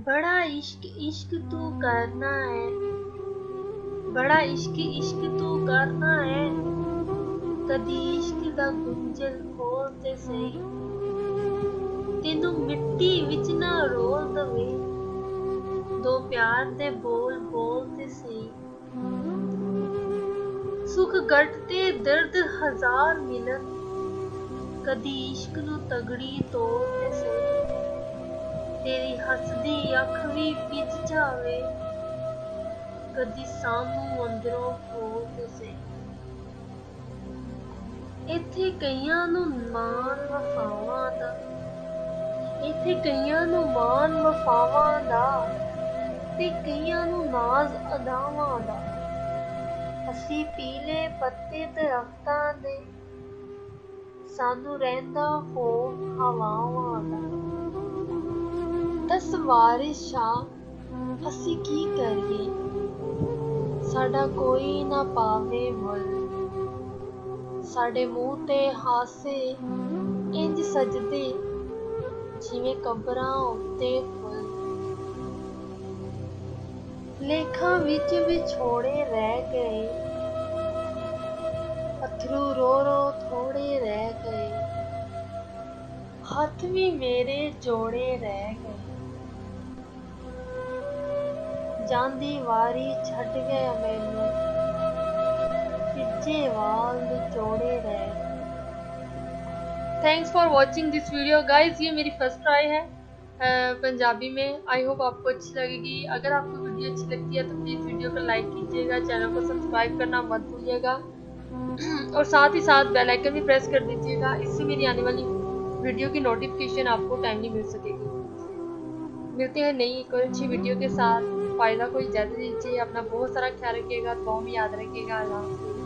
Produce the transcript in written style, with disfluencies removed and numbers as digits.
बड़ा इश्क इश्क तू करना है, बड़ा इश्क इश्क तू करना है, कदी इश्क दा गुंजल खोल ते सही, तेनू मिट्टी विच ना रोल दवे, दो प्यार दे बोल बोल ते सही, सुख गट ते दर्द हजार मिलन, कदी इश्क नू तगड़ी तोड़ ते सही, तेरी हसदी अख भी विच जावे, कदी सामू अंदरों खोल ते सही। इत्थे कईयां नू मान वफावां दा, इत्थे कईयां नू मान वफावां दा, ते कईयां नू नाज अदावां दा, असी पीले पत्ते दरख्तां दे, सानू रहिंदा खौफ हवावां दा। दस वारिस शाह असी की करिए, साडा कोई ना पावे मुल, साडे मूंह ते हासे इंज सजदे, जिवें कबरां उत्ते फुल। लेखां विच विछोड़े रह गए, अथरू रो रो थोड़े रह गए, हथ भी मेरे जोड़े रह गए, जांदी वारी छड्ड गया मैनू, पिज्जे वाल निचोड़े रह गए। Thanks for watching this video guys. ये मेरी फर्स्ट ट्राई है पंजाबी में। आई होप आपको अच्छी लगेगी। अगर आपको वीडियो अच्छी लगती है तो प्लीज़ वीडियो को लाइक कीजिएगा, चैनल को सब्सक्राइब करना मत भूलिएगा और साथ ही साथ बेल आइकन भी प्रेस कर दीजिएगा। इससे मेरी आने वाली वीडियो की नोटिफिकेशन आपको टाइमली मिल सकेगी। मिलते हैं नई कोई अच्छी वीडियो के साथ। फ़ायदा कोई ज़्यादा दीजिए, अपना बहुत सारा ख्याल रखिएगा, दुआ में याद रखिएगा। अल्लाह हाफ़िज़।